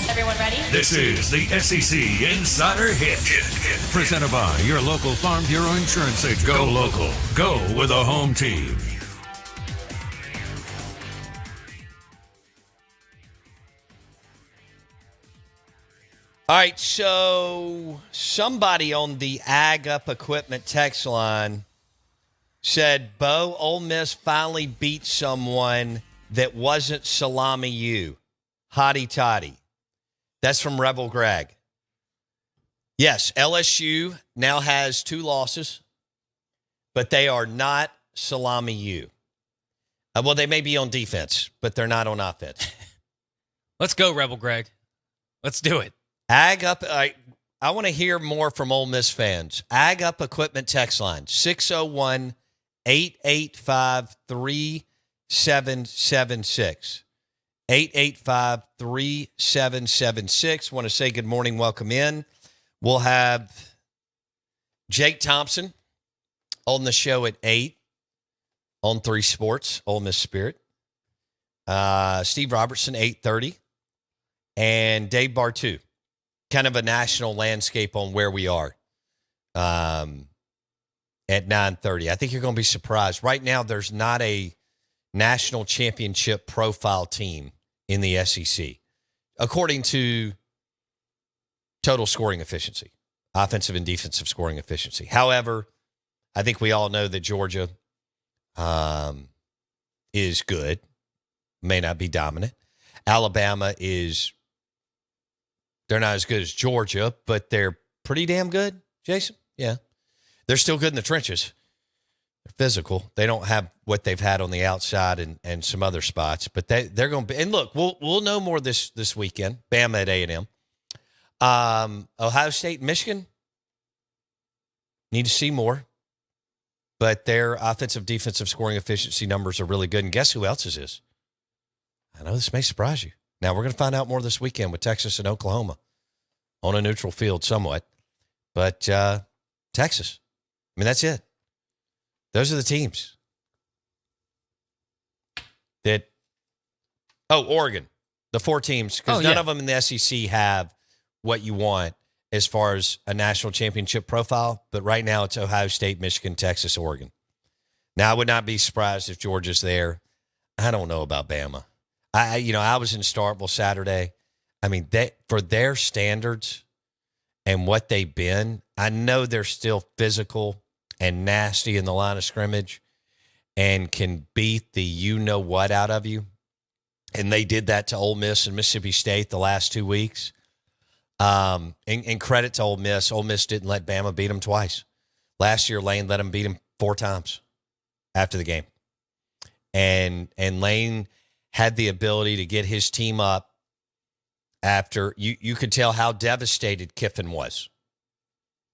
Everyone ready? This is the SEC Insider Hit. Presented by your local Farm Bureau Insurance agent. Go local. Go with a home team. All right, so somebody on the Ag Up Equipment text line said, Bo, Ole Miss finally beat someone that wasn't Salami U. Hotty toddy. That's from Rebel Greg. Yes, LSU now has 2 losses, but they are not Salami U. Well, they may be on defense, but they're not on offense. Let's go, Rebel Greg. Let's do it. Ag Up, I want to hear more from Ole Miss fans. Ag Up Equipment text line, 601-885-3776. 885-3776. Want to say good morning, welcome in. We'll have Jake Thompson on the show at 8 on 3 Sports, Ole Miss Spirit. Steve Robertson, 8:30. And Dave Bartu. Kind of a national landscape on where we are at 9:30. I think you're going to be surprised. Right now, there's not a national championship profile team in the SEC, according to total scoring efficiency, offensive and defensive scoring efficiency. However, I think we all know that Georgia is good, may not be dominant. Alabama is... They're not as good as Georgia, but they're pretty damn good, Jason. Yeah. They're still good in the trenches. They're physical. They don't have what they've had on the outside and some other spots, but they're going to be. And look, we'll know more this weekend. Bama at A&M. Ohio State and Michigan need to see more, but their offensive, defensive scoring efficiency numbers are really good. And guess who else's is? I know this may surprise you. Now, we're going to find out more this weekend with Texas and Oklahoma on a neutral field somewhat. But Texas, I mean, that's it. Those are the teams that – Oregon, the 4 teams, because none of them in the SEC have what you want as far as a national championship profile. But right now it's Ohio State, Michigan, Texas, Oregon. Now, I would not be surprised if Georgia's there. I don't know about Bama. I was in Starkville Saturday. I mean, for their standards and what they've been, I know they're still physical and nasty in the line of scrimmage and can beat the you-know-what out of you. And they did that to Ole Miss and Mississippi State the last 2 weeks. And credit to Ole Miss. Ole Miss didn't let Bama beat them twice. Last year, Lane let them beat them 4 times after the game. And Lane had the ability to get his team up after you could tell how devastated Kiffin was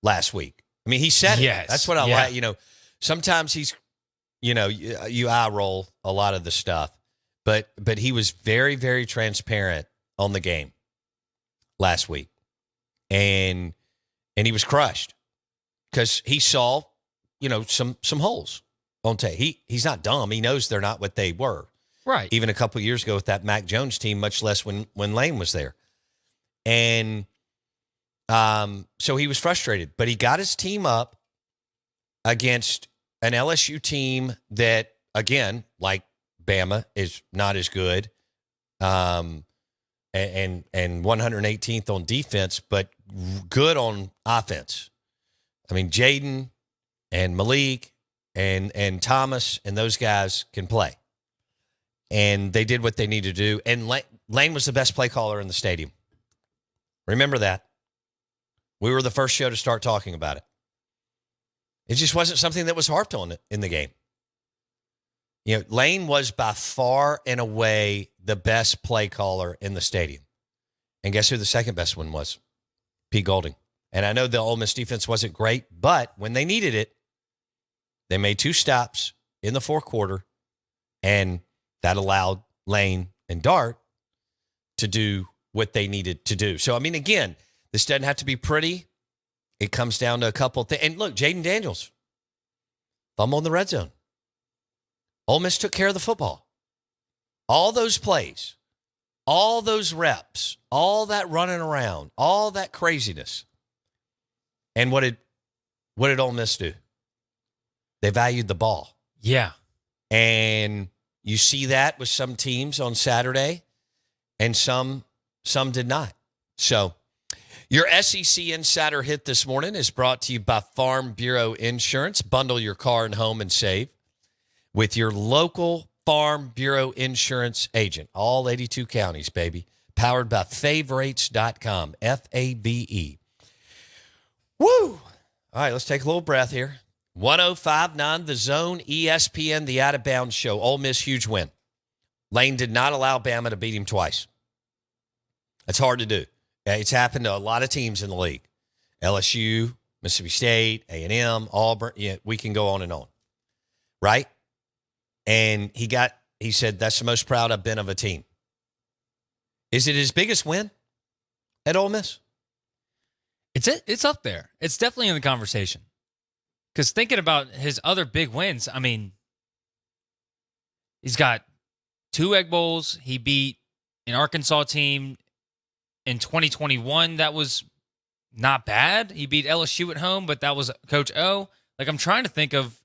last week. I mean, he said it. That's what I like. Sometimes he's, you eye roll a lot of the stuff, but he was very, very transparent on the game last week. And he was crushed because he saw, some holes on tape. He's not dumb. He knows they're not what they were. Right. Even a couple of years ago with that Mac Jones team, much less when Lane was there. And so he was frustrated. But he got his team up against an LSU team that, again, like Bama, is not as good and 118th on defense, but good on offense. I mean, Jaden and Malik and Thomas and those guys can play. And they did what they needed to do. And Lane was the best play caller in the stadium. Remember that. We were the first show to start talking about it. It just wasn't something that was harped on in the game. Lane was by far and away the best play caller in the stadium. And guess who the second best one was? Pete Golding. And I know the Ole Miss defense wasn't great, but when they needed it, they made 2 stops in the 4th quarter, and that allowed Lane and Dart to do what they needed to do. So, I mean, again, this doesn't have to be pretty. It comes down to a couple of things. And look, Jaden Daniels, thumb on the red zone. Ole Miss took care of the football. All those plays all those reps, all that running around, all that craziness. And what did Ole Miss do? They valued the ball. Yeah. And you see that with some teams on Saturday, and some did not. So your SEC Insider Hit this morning is brought to you by Farm Bureau Insurance. Bundle your car and home and save with your local Farm Bureau Insurance agent. All 82 counties, baby. Powered by favorites.com. F-A-V-E. Woo! All right, let's take a little breath here. 105.9 The Zone, ESPN, the Out of Bounds Show. Ole Miss, huge win. Lane did not allow Bama to beat him twice. It's hard to do. It's happened to a lot of teams in the league. LSU, Mississippi State, A&M, Auburn. Yeah, we can go on and on. Right? And he said, that's the most proud I've been of a team. Is it his biggest win at Ole Miss? It's up there. It's definitely in the conversation. Because thinking about his other big wins, I mean, he's got 2 Egg Bowls. He beat an Arkansas team in 2021 that was not bad. He beat LSU at home, but that was Coach O. Like, I'm trying to think of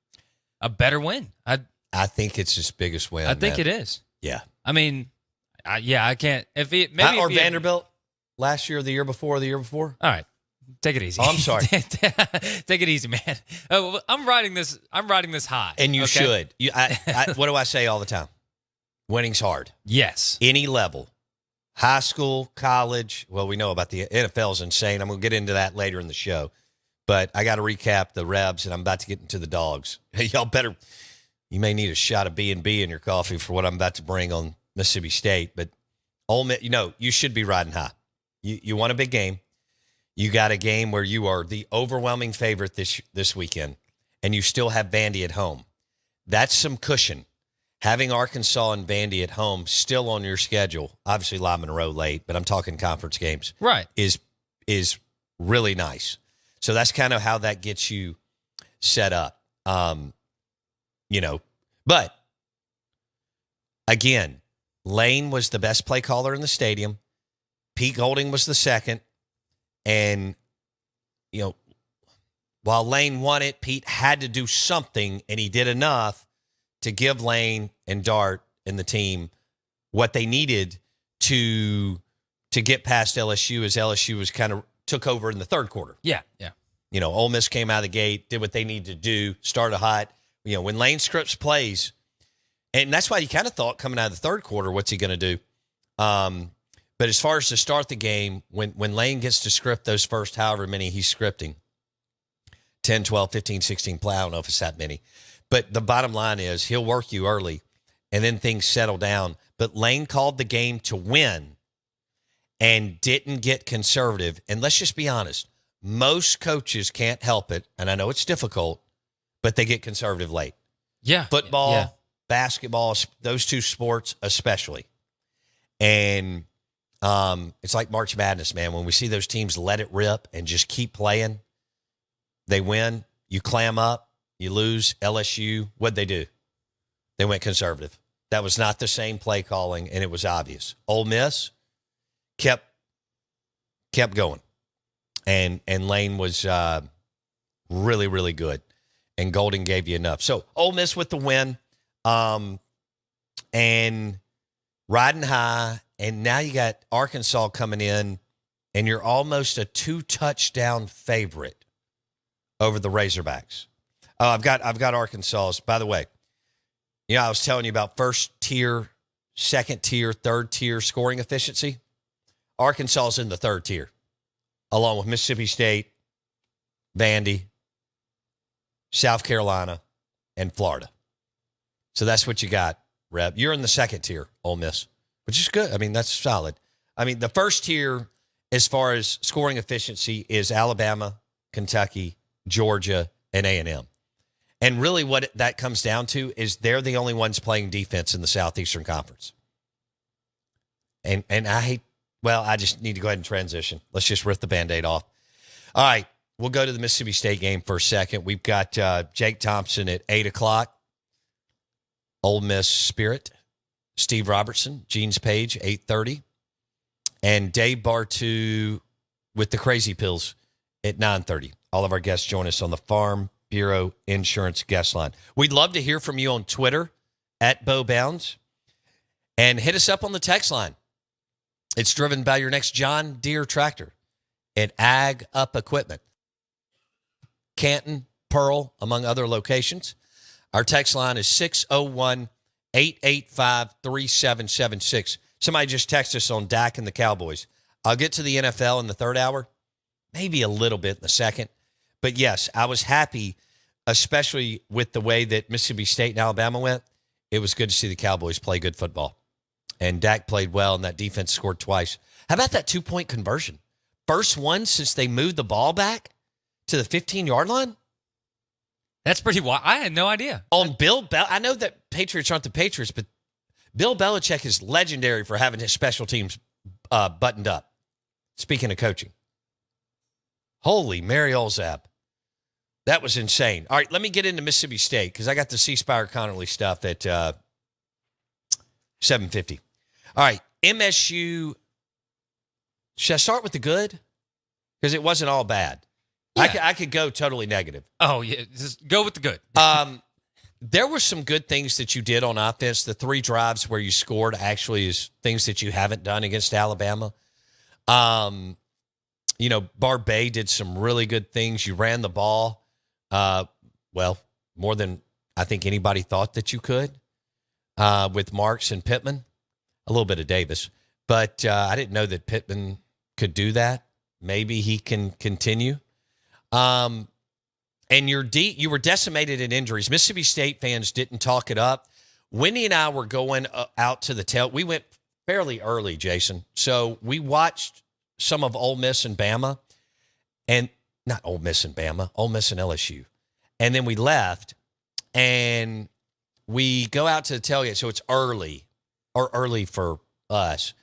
a better win. I think it's his biggest win. I think it is. Yeah. I mean, I can't. If Vanderbilt last year, or the year before, or the year before. All right. Take it easy. Oh, I'm sorry. Take it easy, man. Oh, I'm riding this high. And you should. What do I say all the time? Winning's hard. Yes. Any level. High school, college. Well, we know about the NFL's insane. I'm going to get into that later in the show. But I got to recap the Rebs, and I'm about to get into the Dogs. Y'all better, you may need a shot of B&B in your coffee for what I'm about to bring on Mississippi State. But Ole Miss, you should be riding high. You want a big game. You got a game where you are the overwhelming favorite this weekend, and you still have Vandy at home. That's some cushion. Having Arkansas and Vandy at home still on your schedule, obviously Live Monroe late, but I'm talking conference games, right? Is really nice. So that's kind of how that gets you set up. But again, Lane was the best play caller in the stadium. Pete Golding was the second. And, while Lane won it, Pete had to do something, and he did enough to give Lane and Dart and the team what they needed to get past LSU, as LSU was kind of took over in the third quarter. Yeah. Ole Miss came out of the gate, did what they needed to do, started hot. When Lane scripts plays, and that's why you kind of thought coming out of the third quarter, what's he going to do? But as far as to start the game, when Lane gets to script those first however many he's scripting, 10, 12, 15, 16 play, I don't know if it's that many. But the bottom line is he'll work you early, and then things settle down. But Lane called the game to win and didn't get conservative. And let's just be honest, most coaches can't help it, and I know it's difficult, but they get conservative late. Yeah. Football, basketball, those two sports especially. And it's like March Madness, man. When we see those teams let it rip and just keep playing, they win. You clam up, you lose. LSU, what'd they do? They went conservative. That was not the same play calling, and it was obvious. Ole Miss kept going, and Lane was really, really good, and Golding gave you enough. So Ole Miss with the win, and riding high. And now you got Arkansas coming in, and you're almost a 2-touchdown favorite over the Razorbacks. I've got Arkansas. By the way, I was telling you about first tier, second tier, third tier scoring efficiency. Arkansas is in the third tier, along with Mississippi State, Vandy, South Carolina, and Florida. So that's what you got, Reb. You're in the second tier, Ole Miss. Which is good. I mean, that's solid. I mean, the first tier as far as scoring efficiency is Alabama, Kentucky, Georgia, and A&M. And really what that comes down to is they're the only ones playing defense in the Southeastern Conference. And I just need to go ahead and transition. Let's just rip the Band-Aid off. All right, we'll go to the Mississippi State game for a second. We've got Jake Thompson at 8 o'clock. Ole Miss Spirit. Steve Robertson, Jeans Page, 8:30. and Dave Bartu with the Crazy Pills at 9:30. All of our guests join us on the Farm Bureau Insurance Guest Line. We'd love to hear from you on Twitter at Bo Bounds, and hit us up on the text line. It's driven by your next John Deere tractor at Ag Up Equipment, Canton, Pearl, among other locations. Our text line is 601-885-3776. Somebody just texted us on Dak and the Cowboys. I'll get to the NFL in the third hour, maybe a little bit in the second. But, yes, I was happy, especially with the way that Mississippi State and Alabama went. It was good to see the Cowboys play good football. And Dak played well, and that defense scored twice. How about that 2-point conversion? First one since they moved the ball back to the 15-yard line? That's pretty wild. I had no idea. On Bill I know that Patriots aren't the Patriots, but Bill Belichick is legendary for having his special teams buttoned up. Speaking of coaching. Holy Mary Olzab. That was insane. All right, let me get into Mississippi State because I got the C. Spire Connerly stuff at 7:50. All right, MSU. Should I start with the good? Because it wasn't all bad. Yeah. I could go totally negative. Oh, yeah. Just go with the good. There were some good things that you did on offense. The 3 drives where you scored actually is things that you haven't done against Alabama. Barbay did some really good things. You ran the ball, more than I think anybody thought that you could with Marks and Pittman. A little bit of Davis. But I didn't know that Pittman could do that. Maybe he can continue. And you were decimated in injuries. Mississippi State fans didn't talk it up. Wendy and I were going out to the tail. We went fairly early, Jason. So we watched some of Ole Miss and Bama. And not Ole Miss and Bama, Ole Miss and LSU. And then we left, and we go out to the tailgate. So it's early for us.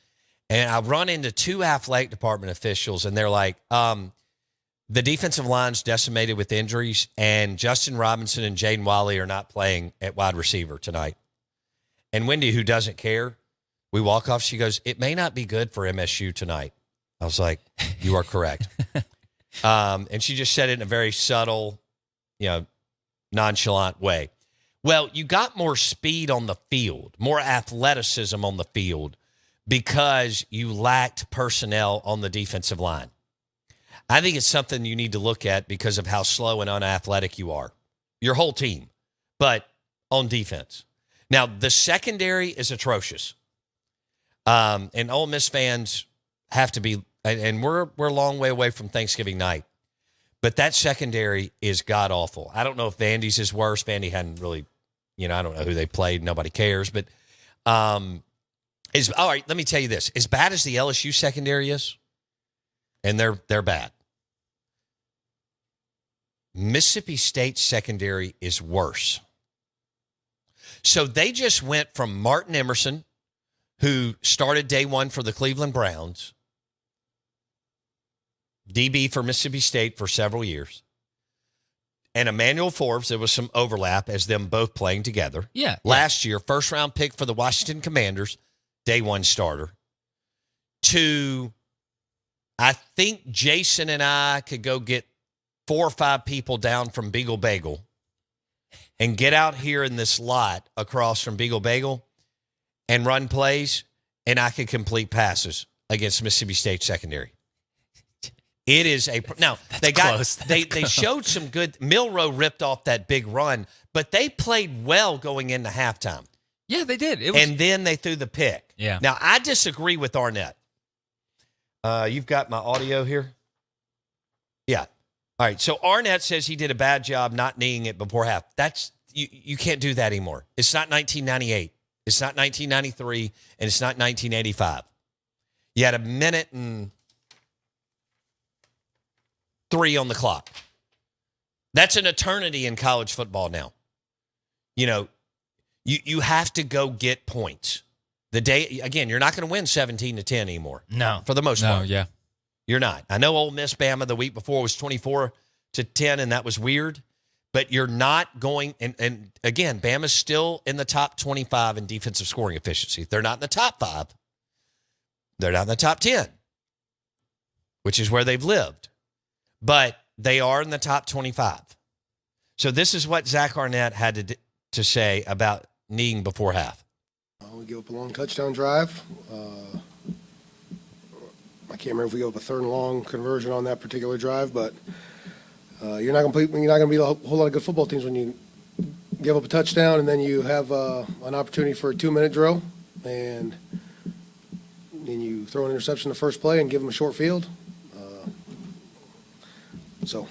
And I run into 2 athletic department officials, and they're like, the defensive line's decimated with injuries, and Justin Robinson and Jaden Wally are not playing at wide receiver tonight. And Wendy, who doesn't care, we walk off. She goes, it may not be good for MSU tonight. I was like, you are correct. And she just said it in a very subtle, nonchalant way. Well, you got more speed on the field, more athleticism on the field because you lacked personnel on the defensive line. I think it's something you need to look at because of how slow and unathletic you are. Your whole team, but on defense. Now, the secondary is atrocious. And Ole Miss fans have to be, and we're a long way away from Thanksgiving night, but that secondary is god-awful. I don't know if Vandy's is worse. Vandy hadn't really, I don't know who they played. Nobody cares. But all right, let me tell you this. As bad as the LSU secondary is, and they're bad, Mississippi State secondary is worse. So they just went from Martin Emerson, who started day one for the Cleveland Browns, DB for Mississippi State for several years, and Emmanuel Forbes. There was some overlap as them both playing together. Yeah. Last year, first-round pick for the Washington Commanders, day one starter. To, I think Jason and I could go get 4 or 5 people down from Beagle Bagel and get out here in this lot across from Beagle Bagel and run plays, and I could complete passes against Mississippi State secondary. It is now they showed some good. Milroe ripped off that big run, but they played well going into halftime. Yeah, they did. And then they threw the pick. Yeah. Now I disagree with Arnett. You've got my audio here. Yeah. All right. So Arnett says he did a bad job not kneeing it before half. That's you can't do that anymore. It's not 1998. It's not 1993, and it's not 1985. You had a minute and 3 on the clock. That's an eternity in college football now. You have to go get points. The day, again, you're not going to win 17-10 anymore. No. For the most part. No, yeah. You're not. I know Ole Miss Bama the week before was 24-10, and that was weird. But you're not going, and again, Bama's still in the top 25 in defensive scoring efficiency. They're not in the top 5. They're not in the top 10, which is where they've lived. But they are in the top 25. So this is what Zach Arnett had to say about kneeing before half. We give up a long touchdown drive. I can't remember if we gave up a 3rd and long conversion on that particular drive, but you're not going to beat a whole lot of good football teams when you give up a touchdown and then you have an opportunity for a 2-minute drill and then you throw an interception the first play and give them a short field. So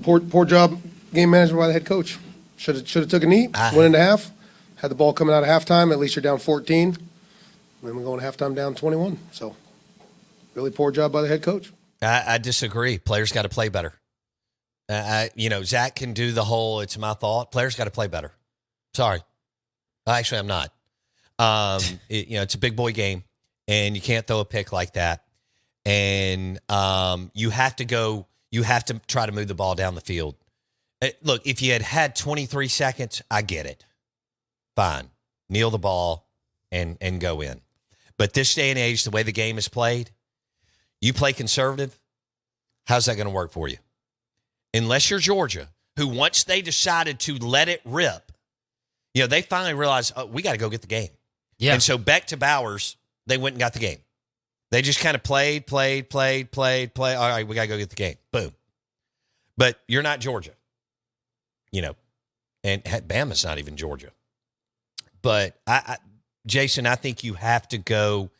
poor job game management by the head coach. Should have took a knee, went into half, had the ball coming out of halftime. At least you're down 14. Then we go into halftime down 21. So really poor job by the head coach. I disagree. Players got to play better. Zach can do the whole "it's my fault." Players got to play better. Sorry, actually, I'm not. It's a big boy game, and you can't throw a pick like that. And you have to go. You have to try to move the ball down the field. Look, if you had 23 seconds, I get it. Fine, kneel the ball and go in. But this day and age, the way the game is played, you play conservative. How's that going to work for you? Unless you're Georgia, who once they decided to let it rip, they finally realized, we got to go get the game. Yeah. And so back to Bowers, they went and got the game. They just kind of played. All right, we got to go get the game. Boom. But you're not Georgia, and Bama's not even Georgia. But, Jason, I think you have to go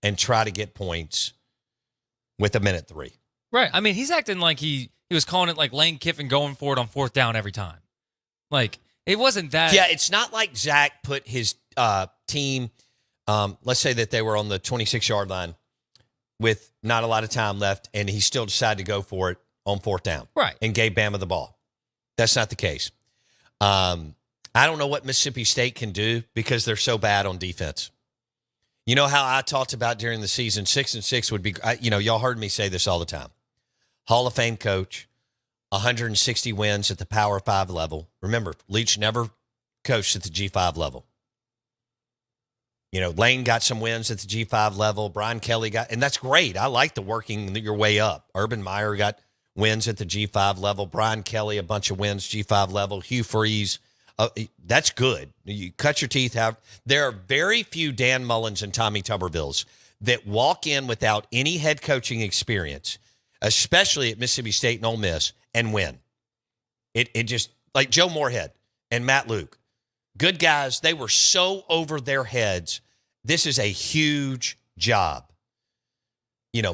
and try to get points with 1:03. Right. I mean, he's acting like he was calling it like Lane Kiffin going for it on 4th down every time. Like, it wasn't that. Yeah, it's not like Zach put his team, let's say that they were on the 26-yard line with not a lot of time left, and he still decided to go for it on 4th down. Right. And gave Bama the ball. That's not the case. I don't know what Mississippi State can do because they're so bad on defense. You know how I talked about during the season, 6-6 would be, y'all heard me say this all the time. Hall of Fame coach, 160 wins at the Power 5 level. Remember, Leach never coached at the G5 level. Lane got some wins at the G5 level. Brian Kelly and that's great. I like the working your way up. Urban Meyer got wins at the G5 level. Brian Kelly, a bunch of wins, G5 level. Hugh Freeze. That's good. You cut your teeth out. There are very few Dan Mullins and Tommy Tubervilles that walk in without any head coaching experience, especially at Mississippi State and Ole Miss, and win. It just, like Joe Moorhead and Matt Luke, good guys. They were so over their heads. This is a huge job.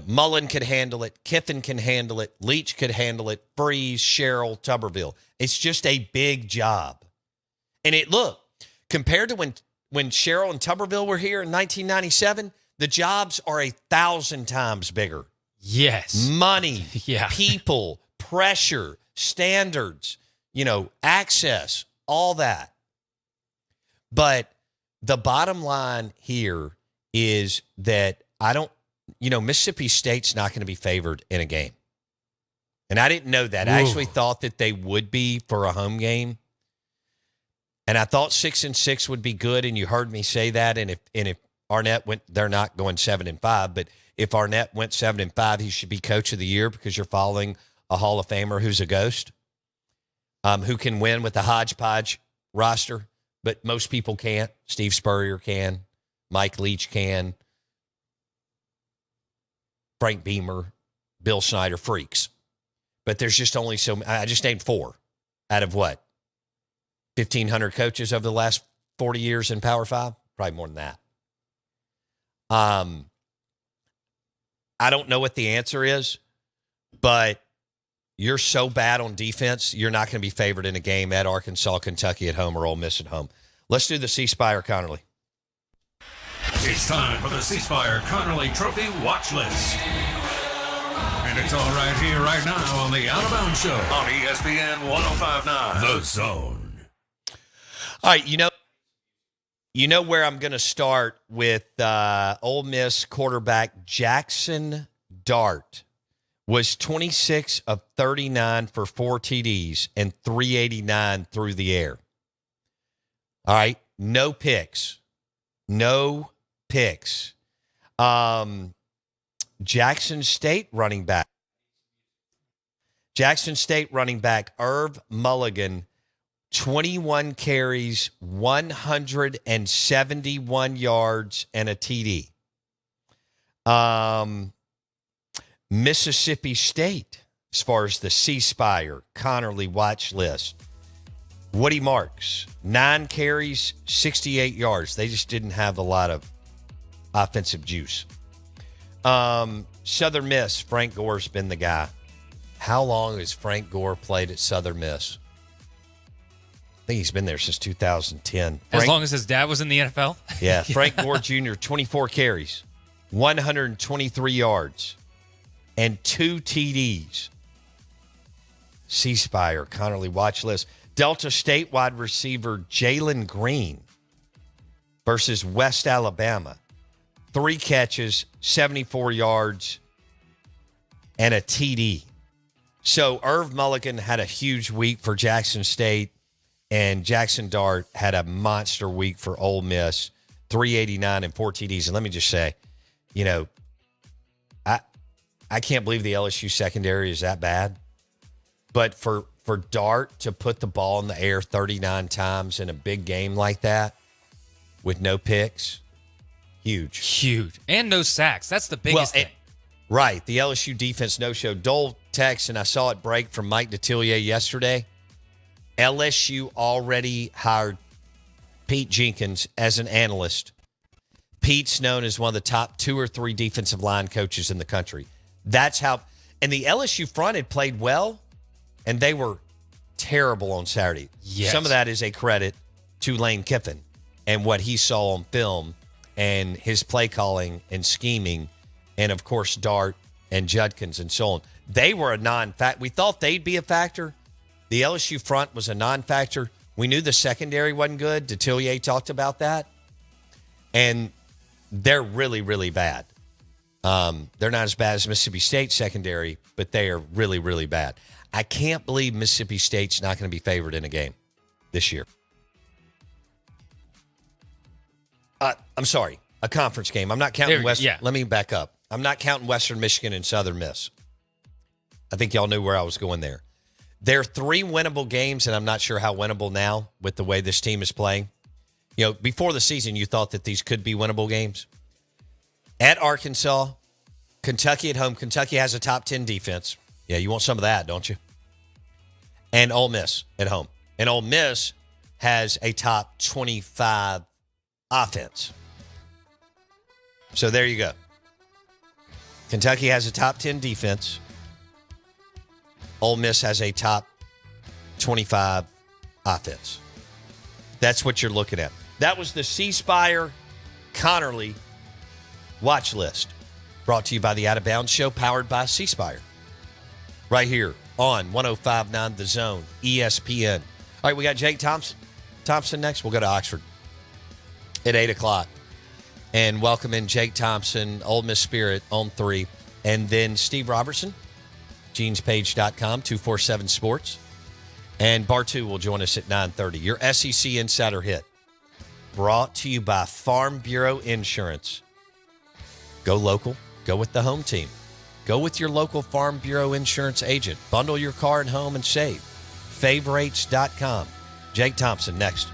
Mullen could handle it. Kiffin can handle it. Leach could handle it. Freeze, Sherrill, Tuberville. It's just a big job. And compared to when Sherrill and Tuberville were here in 1997, the jobs are 1,000 times bigger. Yes. Money, yeah. People, pressure, standards, access, all that. But the bottom line here is that Mississippi State's not going to be favored in a game. And I didn't know that. Whoa. I actually thought that they would be for a home game. And I thought 6-6 would be good, and you heard me say that. And if Arnett went, they're not going 7-5, but if Arnett went 7-5, he should be coach of the year because you're following a Hall of Famer who's a ghost, who can win with the hodgepodge roster, but most people can't. Steve Spurrier can, Mike Leach can, Frank Beamer, Bill Snyder, freaks. But there's just only I just named 4 out of what? 1,500 coaches over the last 40 years in Power 5? Probably more than that. I don't know what the answer is, but you're so bad on defense, you're not going to be favored in a game at Arkansas, Kentucky at home, or Ole Miss at home. Let's do the C. Spire Connerly. It's time for the C. Spire Connerly Trophy Watch List. And it's all right here, right now on the Out of Bounds Show on ESPN 105.9 The Zone. All right, you know where I'm going to start with Ole Miss quarterback Jackson Dart was 26 of 39 for 4 TDs and 389 through the air. All right, no picks. Jackson State running back. Irv Mulligan, 21 carries, 171 yards, and a TD. Mississippi State, as far as the C Spire Connerly watch list. Woody Marks, 9 carries, 68 yards. They just didn't have a lot of offensive juice. Southern Miss, Frank Gore's been the guy. How long has Frank Gore played at Southern Miss? I think he's been there since 2010. As long as his dad was in the NFL? Yeah, Frank Gore Jr., 24 carries, 123 yards, and 2 TDs. C Spire, Connerly watch list. Delta State wide receiver Jalen Green versus West Alabama. 3 catches, 74 yards, and a TD. So Irv Mulligan had a huge week for Jackson State, and Jackson Dart had a monster week for Ole Miss, 389 and 4 TDs. And let me just say, you know, I can't believe the LSU secondary is that bad. But for Dart to put the ball in the air 39 times in a big game like that with no picks, huge. And no sacks. That's the biggest thing. Right. The LSU defense no-show. Dole text, and I saw it break from Mike Detillier yesterday. LSU already hired Pete Jenkins as an analyst. Pete's known as one of the top 2 or 3 defensive line coaches in the country. That's how – and the LSU front had played well, and they were terrible on Saturday. Yes. Some of that is a credit to Lane Kiffin and what he saw on film and his play calling and scheming, and, of course, Dart and Judkins and so on. They were a non-factor. We thought they'd be a factor. The LSU front was a non-factor. We knew the secondary wasn't good. Detillier talked about that. And they're really, really bad. They're not as bad as Mississippi State secondary, but they are really, really bad. I can't believe Mississippi State's not going to be favored in a game this year. I'm sorry, a conference game. I'm not counting Let me back up. I'm not counting Western Michigan and Southern Miss. I think y'all knew where I was going there. There are 3 winnable games, and I'm not sure how winnable now with the way this team is playing. You know, before the season, you thought that these could be winnable games. At Arkansas, Kentucky at home. Kentucky has a top 10 defense. Yeah, you want some of that, don't you? And Ole Miss at home. And Ole Miss has a top 25 offense. So there you go. Kentucky has a top 10 defense. Ole Miss has a top 25 offense. That's what you're looking at. That was the C Spire Connerly watch list, brought to you by the Out of Bounds Show, powered by C Spire. Right here on 105.9 The Zone, ESPN. All right, we got Jake Thompson next. We'll go to Oxford at 8 o'clock and welcome in Jake Thompson, Ole Miss Spirit on 3. And then Steve Robertson, genespage.com, 247 Sports. And Bartu will join us at 9:30. Your SEC Insider Hit, brought to you by Farm Bureau Insurance. Go local. Go with the home team. Go with your local Farm Bureau Insurance agent. Bundle your car and home and save. Favorites.com. Jake Thompson next.